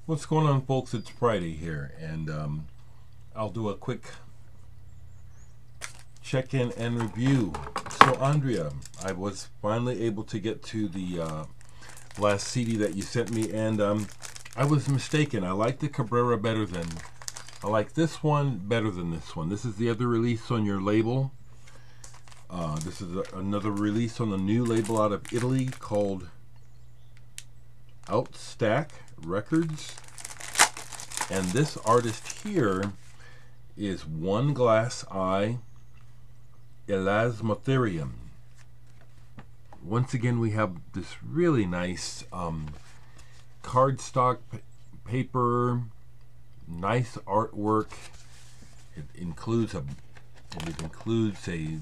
What's going on, folks? It's Friday here, and I'll do a quick check-in and review. So, Andrea, I was finally able to get to the last CD that you sent me, and I was mistaken. I like the Cabrera better than... I like this one better than this one. This is the other release on your label. This is another release on the new label out of Italy called Outstack Records. And this artist here is One Glass Eye Elasmotherium. Once again, we have this really nice cardstock paper, nice artwork. It includes a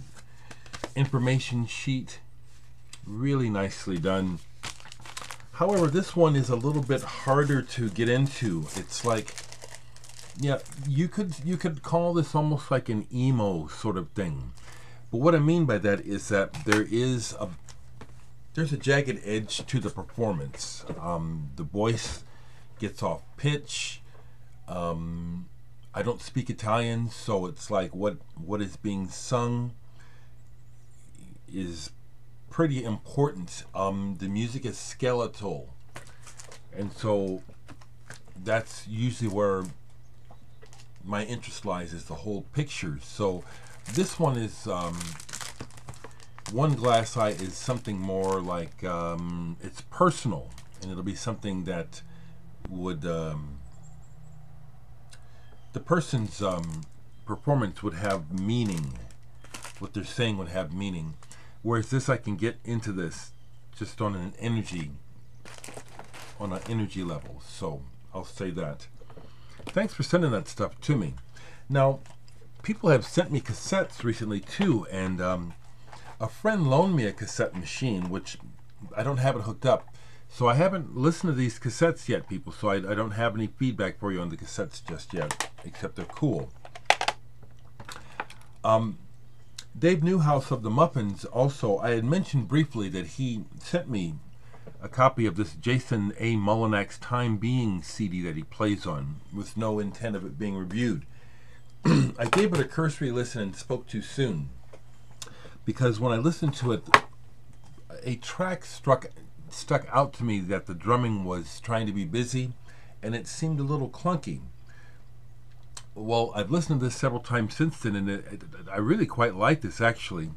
information sheet, really nicely done. However, this one is a little bit harder to get into. It's like, yeah, you could call this almost like an emo sort of thing. But what I mean by that is that there's a jagged edge to the performance. The voice gets off pitch. I don't speak Italian, so it's like what is being sung is pretty important. The music is skeletal, and so that's usually where my interest lies, is the whole picture. So this one is One Glass Eye is something more like it's personal, and it'll be something that would the person's performance would have meaning. What they're saying would have meaning. Whereas this, I can get into this just on an energy level. So I'll say that. Thanks for sending that stuff to me. Now, people have sent me cassettes recently too, and a friend loaned me a cassette machine, which I don't have it hooked up. So I haven't listened to these cassettes yet, people, so I don't have any feedback for you on the cassettes just yet, except they're cool. Dave Newhouse of the Muffins, also, I had mentioned briefly that he sent me a copy of this Jason A. Mullinax Time Being CD that he plays on, with no intent of it being reviewed. I gave it a cursory listen and spoke too soon, because when I listened to it, a track stuck out to me that the drumming was trying to be busy, and it seemed a little clunky. Well, I've listened to this several times since then, and I really quite like this, actually.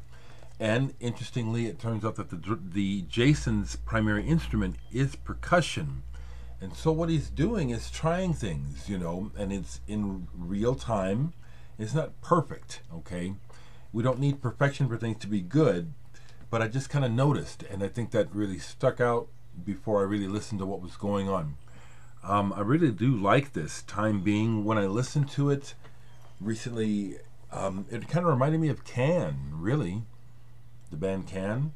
And interestingly, it turns out that the Jason's primary instrument is percussion, and so what he's doing is trying things, and it's in real time. It's not perfect, okay? We don't need perfection for things to be good, but I just kind of noticed, and I think that really stuck out before I really listened to what was going on. I really do like this Time Being. When I listened to it recently, it kind of reminded me of Can, really, the band Can,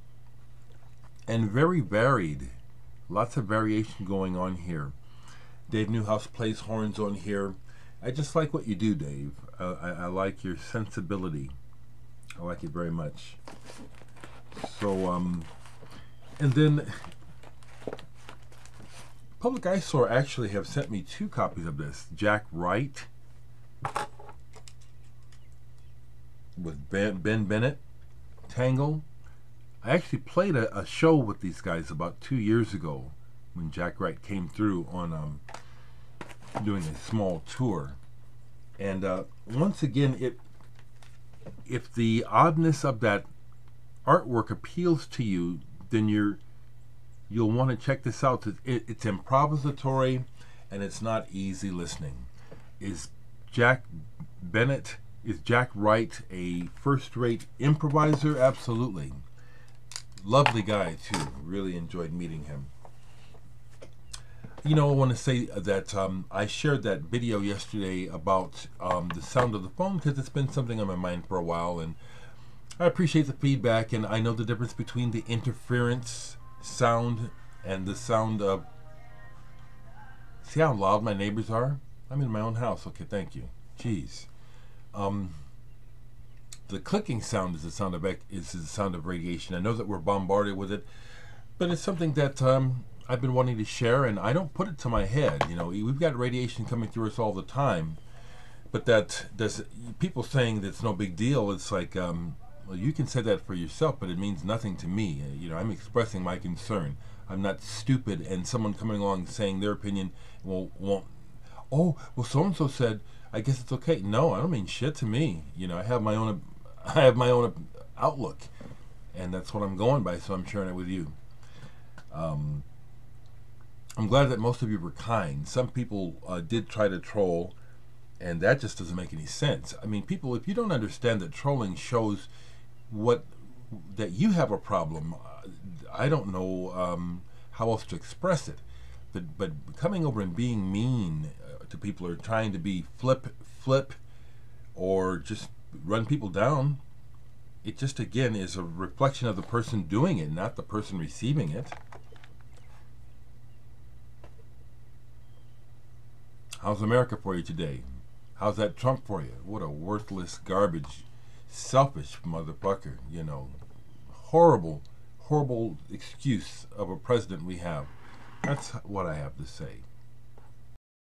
and very varied. Lots of variation going on here. Dave Newhouse plays horns on here. I just like what you do, Dave. I like your sensibility. I like it very much. So, and then Public Eyesore actually have sent me 2 copies of this. Jack Wright with Ben Bennett, Tangle. I actually played a show with these guys about 2 years ago when Jack Wright came through on doing a small tour. And once again, if the oddness of that artwork appeals to you, then you'll want to check this out. It's improvisatory, and it's not easy listening. Is Jack Wright a first-rate improviser? Absolutely. Lovely guy too. Really enjoyed meeting him. I want to say that I shared that video yesterday about the sound of the phone, because it's been something on my mind for a while, and I appreciate the feedback, and I know the difference between the interference sound and the sound of... See how loud my neighbors are? I'm in my own house. Okay, thank you. Jeez. The clicking sound is the sound of radiation. I know that we're bombarded with it, but it's something that I've been wanting to share, and I don't put it to my head. You know, we've got radiation coming through us all the time, but that there's people saying that's no big deal. It's like, well, you can say that for yourself, but it means nothing to me. You know, I'm expressing my concern. I'm not stupid, and someone coming along saying their opinion won't. Oh, well, so and so said, I guess it's okay. No, I don't mean shit to me. You know, I have my own outlook, and that's what I'm going by. So I'm sharing it with you. I'm glad that most of you were kind. Some people did try to troll, and that just doesn't make any sense. I mean, people, if you don't understand that trolling shows that you have a problem, I don't know how else to express it. But coming over and being mean to people, or trying to be flip, or just run people down, it just, again, is a reflection of the person doing it, not the person receiving it. How's America for you today? How's that Trump for you? What a worthless, garbage, selfish motherfucker, you know. Horrible excuse of a president we have. That's what I have to say.